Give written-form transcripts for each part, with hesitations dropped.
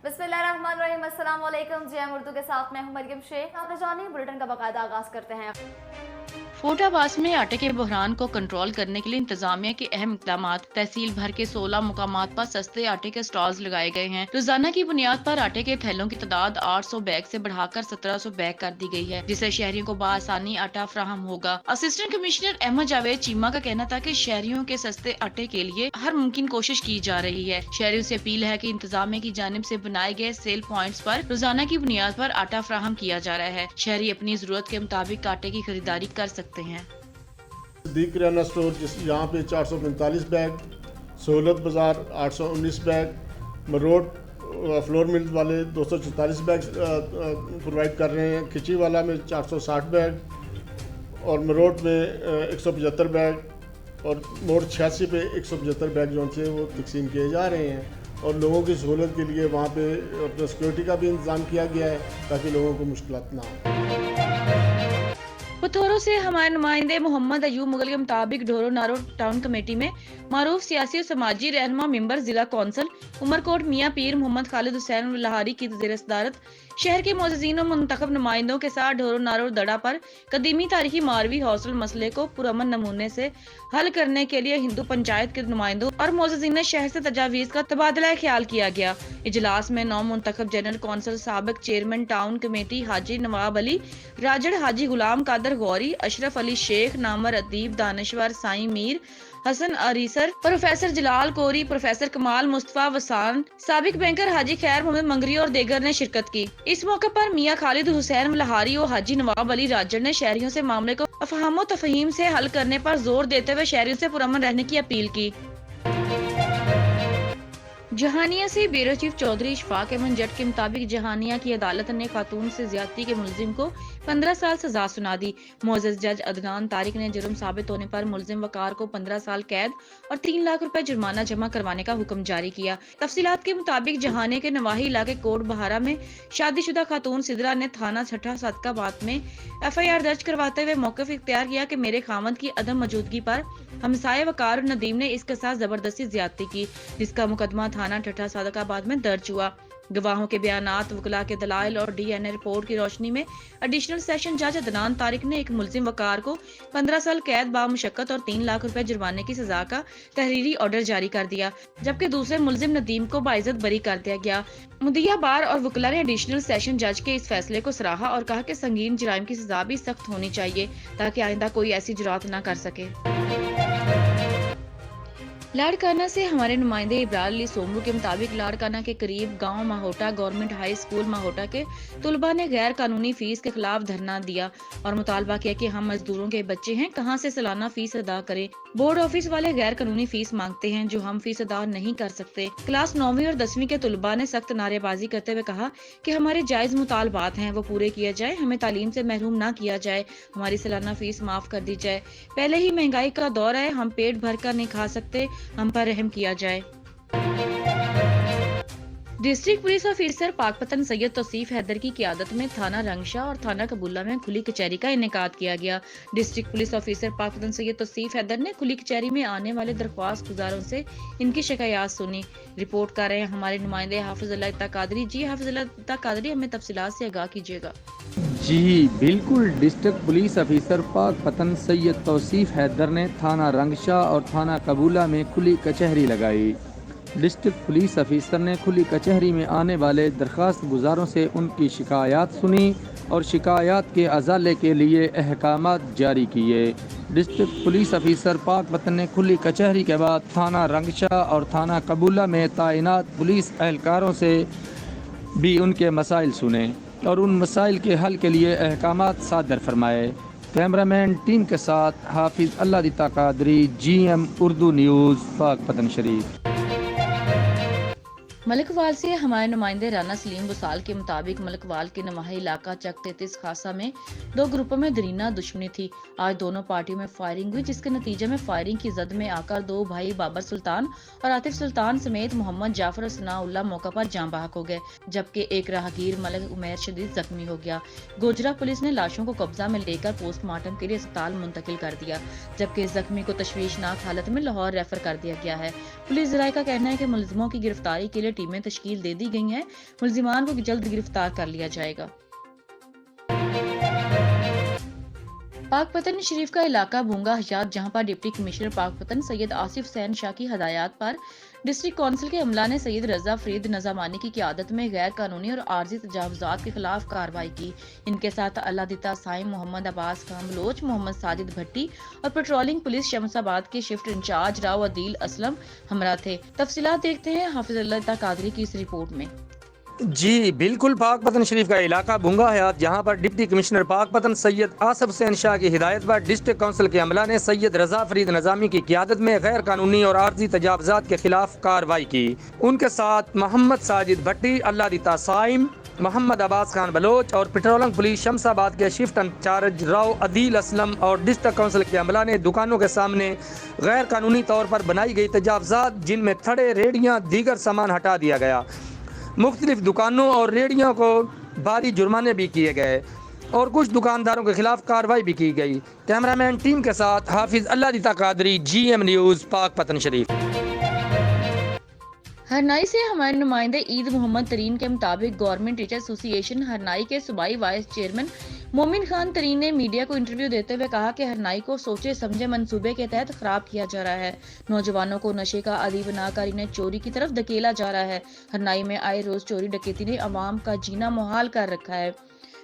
बिस्मिल्लाहिर्रहमानिर्रहीम, अस्सलाम वालेकुम। जेएम उर्दू के साथ मैं हूं मरियम शेख। आप जानिए बुलेटिन का बाकायदा आगाज करते हैं। फोटाबाज में आटे के बहरान को कंट्रोल करने के लिए इंतजामिया के अहम इकदाम। तहसील भर के 16 मुकामात पर सस्ते आटे के स्टॉल्स लगाए गए हैं। रोजाना की बुनियाद पर आटे के थैलों की तादाद 800 बैग से बढ़ाकर 1700 बैग कर दी गई है, जिससे शहरियों को बआसानी आटा फराहम होगा। असिस्टेंट कमिश्नर अहमद जावेद चीमा का कहना था कि शहरियों के सस्ते आटे के लिए हर मुमकिन कोशिश की जा रही है। शहरियों से अपील है कि इंतजामिया की जानिब से बनाए गए सेल पॉइंट्स पर रोजाना की बुनियाद पर आटा फराहम किया जा रहा है। शहरी अपनी जरूरत के मुताबिक आटे की खरीदारी कर सकते हैं। दी किराना स्टोर यहाँ पे 445 बैग, सहूलत बाज़ार 819 बैग, मरोड फ्लोर मिल वाले 244 बैग प्रोवाइड कर रहे हैं, खिची वाला में 460 बैग और मरोड में 175 बैग और मोड़ 86 पे 175 बैग जो से वो तकसीम किए जा रहे हैं। और लोगों की सहूलत के लिए वहाँ पे अपना सिक्योरिटी का भी इंतज़ाम किया गया है ताकि लोगों को मुश्किलात ना हो। पुथोरो से हमारे नुमाइंदे मोहम्मद अयूब मुगल के मुताबिक ढोरो नारो टाउन कमेटी में मारूफ सियासी और समाजी रहनुमा मेंबर जिला कौंसल उमरकोट मियाँ पीर मोहम्मद खालिद हुसैन लहारी की ज़ेर सदारत शहर के मोअज़्ज़िज़ीन और मुंतखब नुमाइंदों के साथ ढोरो नारो दड़ा पर कदीमी तारीखी मारवी हॉस्टल मसले को पुरअमन नमूने से हल करने के लिए हिंदू पंचायत के नुमाइंदों और मोअज़्ज़िज़ीन शहर से तजावीज़ का तबादला ख्याल किया गया। इजलास में 9 मुंतखब जनरल कौंसल साबिक चेयरमैन टाउन कमेटी हाजी नवाब अली राजड़, हाजी गुलाम कादर गौरी, अशरफ अली शेख, नामर अदीब, दानश्वर साईं मीर हसन अरीसर, प्रोफेसर जलाल कोरी, प्रोफेसर कमाल मुस्तफा वसान, साबिक बैंकर हाजी खैर मोहम्मद मंगरी और देगर ने शिरकत की। इस मौके पर मियाँ खालिद हुसैन लहारी और हाजी नवाब अली राजड़ ने शहरियों से मामले को अफहाम व तफहीम से हल करने पर जोर देते हुए शहरियों से पुरअमन रहने की अपील की। जहानिया से ब्यूरो चीफ चौधरी इशफाक अहमद जट के मुताबिक जहानिया की अदालत ने खातून से ज्यादती के मुलजिम को 15 साल सजा सुना दी। मुअज़्ज़ज़ जज अदनान तारिक ने जुर्म साबित होने पर मुलजिम वकार को 15 साल कैद और 3 लाख रुपए जुर्माना जमा करवाने का हुक्म जारी किया। तफसीलात के मुताबिक जहानिया के नवाही इलाके कोट बहारा में शादीशुदा खातून सिदरा ने थाना छठा सदकाबाद में FIR दर्ज करवाते हुए मौक़िफ़ इख्तियार किया कि मेरे खामद की अदम मौजूदगी पर हमसाये वकार और नदीम ने इसके साथ जबरदस्ती ज्यादती की, जिसका मुकदमा थाना ठट्ठा सदकाबाद में दर्ज हुआ। गवाहों के बयानात, वकला के दलाइल और DNA रिपोर्ट की रोशनी में एडिशनल सेशन जज अदनान तारिक ने एक मुलजिम वकार को 15 साल कैद बामुशक्कत और 3 लाख रुपए जुर्माने की सजा का तहरीरी ऑर्डर जारी कर दिया, जबकि दूसरे मुलजिम नदीम को बाइज्जत बरी कर दिया गया। मुदिया बार और वकला ने एडिशनल सेशन जज के इस फैसले को सराहा और कहा कि संगीन जुराइम की सजा भी सख्त होनी चाहिए ताकि आइंदा कोई ऐसी जुरात न कर सके। लाड़काना से हमारे नुमाइंदे इब्रार अली सोमरू के मुताबिक लाड़काना के करीब गांव माहोटा गवर्नमेंट हाई स्कूल माहोटा के तुलबा ने गैर कानूनी फीस के खिलाफ धरना दिया और मुतालबा किया कि हम मजदूरों के बच्चे हैं, कहां से सालाना फीस अदा करें। बोर्ड ऑफिस वाले गैर कानूनी फीस मांगते हैं जो हम फीस अदा नहीं कर सकते। क्लास 9वीं और 10वीं के तुलबा ने सख्त नारेबाजी करते हुए कहा कि हमारे जायज मुतालबात हैं वो पूरे किए जाए, हमें तालीम से महरूम ना किया जाए, हमारी सालाना फीस माफ कर दी जाए। पहले ही महंगाई का दौर है, हम पेट भर कर नहीं खा सकते, हम पर रहम किया जाए। District police officer Pakpattan Syed Tauseef Haider की क़ियादत में थाना रंगशाह और थाना कबूला में खुली कचहरी का इनेकाद किया गया। District police officer Pakpattan Syed Tauseef Haider ने खुली कचहरी में आने वाले दरख्वास्त गुजारों से इनकी शिकायत सुनी। रिपोर्ट कर रहे हैं हमारे नुमाइंदे हाफिज अल्लाह इत्ता कादरी। जी हाफिज अल्लाह इत्ता कादरी, हमें तफसीलात से आगाह कीजिएगा। जी बिल्कुल, district police officer Pakpattan Syed Tauseef Haider ने थाना रंगशाह और थाना कबूला में खुली कचहरी लगाई। डिस्ट्रिक्ट पुलिस ऑफिसर ने खुली कचहरी में आने वाले दरख्वास्त गुजारों से उनकी शिकायत सुनी और शिकायत के अजाले के लिए अहकामात जारी किए। डिस्ट्रिक्ट पुलिस ऑफिसर पाकपतन ने खुली कचहरी के बाद थाना रंगशाह और थाना कबूला में तैनात पुलिस एहलकारों से भी उनके मसाइल सुने और उन मसाइल के हल के लिए अहकामात सादर फरमाए। कैमरामैन टीम के साथ हाफिज अल्लाह कादरी, GM उर्दू न्यूज़, पाकपतन शरीफ। मलकवाल से हमारे नुमाइंदे राना सलीम वसाल के मुताबिक मलकवाल के नवाही इलाका चक 33 खासा में 2 ग्रुपों में दरीना दुश्मनी थी। आज दोनों पार्टियों में फायरिंग हुई, जिसके नतीजे में फायरिंग की जद में आकर 2 भाई बाबर सुल्तान और आतिफ सुल्तान समेत मोहम्मद जाफर और सनाउल्लाह मौका पर जान बहक हो गए, जबकि एक राहगीर मलक उमैर शदीद जख्मी हो गया। गोजरा पुलिस ने लाशों को कब्जा में लेकर पोस्टमार्टम के लिए अस्पताल मुंतकिल कर दिया, जबकि जख्मी को तशवीशनाक हालत में लाहौर रेफर कर दिया गया है। पुलिस जराये का कहना है कि मुलजिमों की गिरफ्तारी के लिए टीमें तश्कील दे दी गई हैं। मुलजिमान को जल्द गिरफ्तार कर लिया जाएगा। पाकपतन शरीफ का इलाका भूंगा हयात, जहां पर डिप्टी कमिश्नर पाकपतन सैयद आसिफ हुसैन शाह की हदायत पर डिस्ट्रिक्ट काउंसिल के अमला ने सैयद रजा फरीद नजामानी की क़यादत में गैर कानूनी और आर्जी तजावुज़ात के खिलाफ कार्रवाई की। इनके साथ अल्लादीता साइम, मोहम्मद अब्बास खान बलोच, मोहम्मद साजिद भट्टी और पेट्रोलिंग पुलिस शमसाबाद के शिफ्ट इंचार्ज राव अदील असलम हमरा थे। तफसीलात देखते हैं हाफिज अल्लादीता कादरी की इस रिपोर्ट में। जी बिल्कुल, पाकपतन शरीफ का इलाका भूंगा हयात, जहाँ पर डिप्टी कमिश्नर पाकपतन सैयद आसिफ हुसैन शाह की हिदायत पर डिस्ट्रिक्ट काउंसिल के अमला ने सैयद रजा फरीद नजामी की क़यादत में गैर कानूनी और आर्जी तजावुज़ात के खिलाफ कार्रवाई की। उनके साथ मोहम्मद साजिद भट्टी, अल्लादीता साइम, मोहम्मद अब्बास खान बलोच और पेट्रोलिंग पुलिस शमसाबाद के शिफ्ट इंचार्ज राव अदील असलम और डिस्ट्रिक्ट काउंसिल के अमला ने दुकानों के सामने गैर कानूनी तौर पर बनाई गई तजावुज़ात, जिनमें थड़े, रेडियाँ, दीगर सामान हटा दिया गया। मुख्तलिफ दुकानों और रेडियों को भारी जुर्माने भी किए गए और कुछ दुकानदारों के खिलाफ कार्रवाई भी की गई। कैमरामैन टीम के साथ हाफिज अल्लादीता कादरी, GM न्यूज़, पाकपतन शरीफ। हरनाई से हमारे नुमाइंदे ईद मोहम्मद तरीन के मुताबिक गवर्नमेंट टीचर एसोसिएशन हरनाई के सूबाई वाइस चेयरमैन मोमिन खान तरीन ने मीडिया को इंटरव्यू देते हुए कहा कि हरनाई को सोचे समझे मंसूबे के तहत खराब किया जा रहा है। नौजवानों को नशे का आदी बनाकर इन्हें चोरी की तरफ धकेला जा रहा है। हरनाई में आए रोज चोरी डकैती ने अवाम का जीना मुहाल कर रखा है।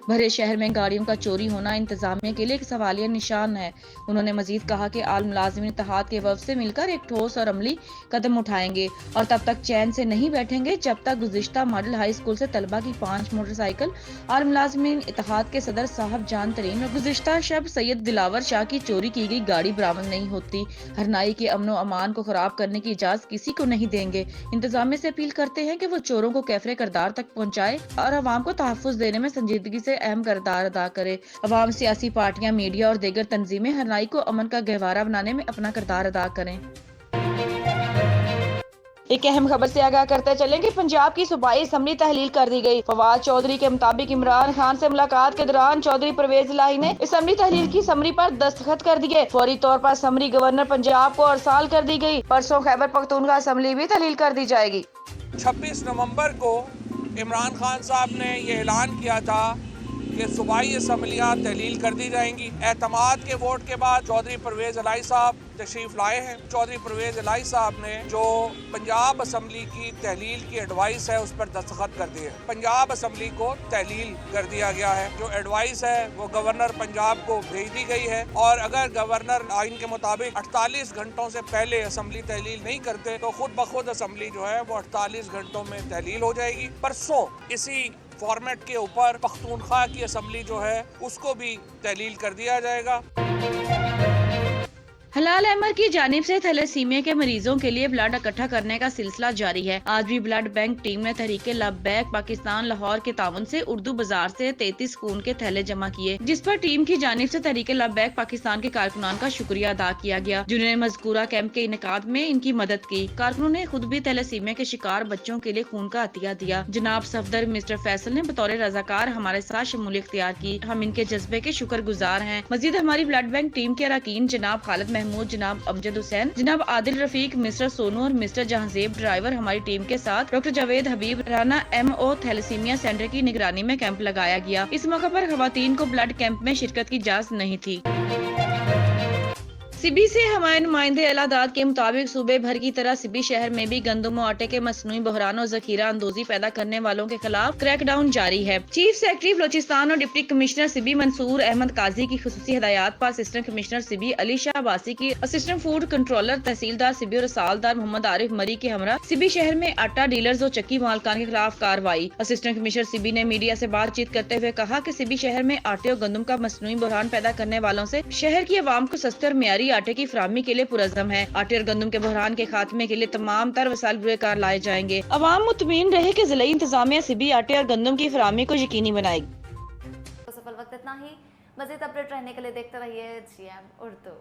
भरे शहर में गाड़ियों का चोरी होना इंतजामिया के लिए एक सवालिया निशान है। उन्होंने मजीद कहा कि आल मुलाजिमीन इत्तेहाद के वफ़द से मिलकर एक ठोस और अमली कदम उठाएंगे और तब तक चैन से नहीं बैठेंगे जब तक गुज़िश्ता मॉडल हाई स्कूल से तलबा की 5 मोटरसाइकिल आल मुलाजिमीन इत्तेहाद के सदर साहब जान तरीन और गुज़िश्ता शब सैयद दिलावर शाह की चोरी की गई गाड़ी बरामद नहीं होती। हरनाई के अमन अमान को खराब करने की इजाजत किसी को नहीं देंगे। इंतजामिया से अपील करते हैं कि वो चोरों को कैफरे करदार तक पहुँचाए और अवाम को तहफ़्फ़ुज़ देने में संजीदगी से अहम किरदार अदा करे। अवाम, सियासी पार्टियां, मीडिया और दीगर तंजीमें हरनाई को अमन का गहवारा बनाने में अपना किरदार अदा करें। एक अहम खबर से आगाह करते चलें कि पंजाब की सूबाई असम्बली तहलील कर दी गई। फवाद चौधरी के मुताबिक इमरान खान से मुलाकात के दौरान चौधरी परवेज इलाही ने असम्बली तहलील की समरी पर दस्तखत कर दिए। फौरी तौर पर समरी गवर्नर पंजाब को अरसाल कर दी गई। परसों खैबर पख्तूनख्वा असम्बली भी तहलील कर दी जाएगी। 26 नवंबर को इमरान खान साहब ने ये ऐलान किया था कि सूबाई असम्बलियाँ तहलील कर दी जाएंगी। एतमाद के वोट के बाद चौधरी परवेज इलाही साहब तशरीफ लाए हैं। चौधरी परवेज इलाही साहब ने जो पंजाब असम्बली की तहलील की एडवाइस है उस पर दस्तखत कर दिए। पंजाब असम्बली को तहलील कर दिया गया है। जो एडवाइस है वो गवर्नर पंजाब को भेज दी गई है और अगर गवर्नर आइन के मुताबिक 48 घंटों से पहले असम्बली तहलील नहीं करते तो खुद ब खुद असम्बली जो है वो 48 घंटों में तहलील हो जाएगी। परसों इसी फॉर्मेट के ऊपर पख्तूनख्वा की असम्बली जो है उसको भी तहलील कर दिया जाएगा। हलाल अहमद की जानिब से थैलेसीमिया के मरीजों के लिए ब्लड इकट्ठा करने का सिलसिला जारी है। आज भी ब्लड बैंक टीम ने तहरीके लबैक पाकिस्तान लाहौर के ताउन से उर्दू बाजार से 33 खून के थैले जमा किए, जिस पर टीम की जानिब से तहरीके लबैक पाकिस्तान के कारकुनान का शुक्रिया अदा किया गया, जिन्होंने मज़कूरा कैंप के इनेकाद में इनकी मदद की। कारकुनों ने खुद भी थैलेसीमिया के शिकार बच्चों के लिए खून का अतिया दिया। जनाब सफदर मिस्टर फैसल ने बतौर रजाकार हमारे साथ शमूलियत इख्तियार की। हम इनके जज्बे के शुक्रगुजार हैं। मजीद हमारी ब्लड बैंक टीम के अरकान जनाब खालिद महमूद, जनाब अमजद हुसैन, जनाब आदिल रफीक, मिस्टर सोनू और मिस्टर जहांजेब ड्राइवर हमारी टीम के साथ डॉक्टर जावेद हबीब राना MO थैलेसीमिया सेंटर की निगरानी में कैंप लगाया गया। इस मौके पर खवातीन को ब्लड कैंप में शिरकत की इजाजत नहीं थी। सिबी से हमारे नुमाइंदे अलादाद के मुताबिक सूबे भर की तरह सिबी शहर में भी गंदम और आटे के मसनूई बहरान और जखीरा अंदोजी पैदा करने वालों के खिलाफ क्रैकडाउन जारी है। चीफ सेक्रेटरी बलोचिस्तान और डिप्टी कमिश्नर सिबी मंसूर अहमद काजी की खुसूसी हिदायत पर असिस्टेंट कमिश्नर सिबी अली शाह अब्बासी की असिस्टेंट फूड कंट्रोलर तहसीलदार सिबी और रसालदार मोहम्मद आरिफ मरी के हमरा सिबी शहर में आटा डीलर्स और चक्की मालकान के खिलाफ कार्रवाई। असिस्टेंट कमिश्नर सिबी ने मीडिया से बातचीत करते हुए कहा कि सिबी शहर में आटे और गंदम का मसनूई बहरान पैदा करने वालों से शहर की आवाम को सस्ते और मियारी आटे की फराहमी के लिए पुरज़म है। आटे और गंदम के बहरान के खात्मे के लिए तमाम तर वसाइल बुरेकार लाए जाएंगे। अवाम मुतमईन रहे कि ज़िला इंतजामिया सिबी आटे और गंदम की फराहमी को यकीनी बनाएगी। तो सफल वक्त इतना ही। मज़ीद अपडेट रहने के लिए देखते रहिए GM उर्दू।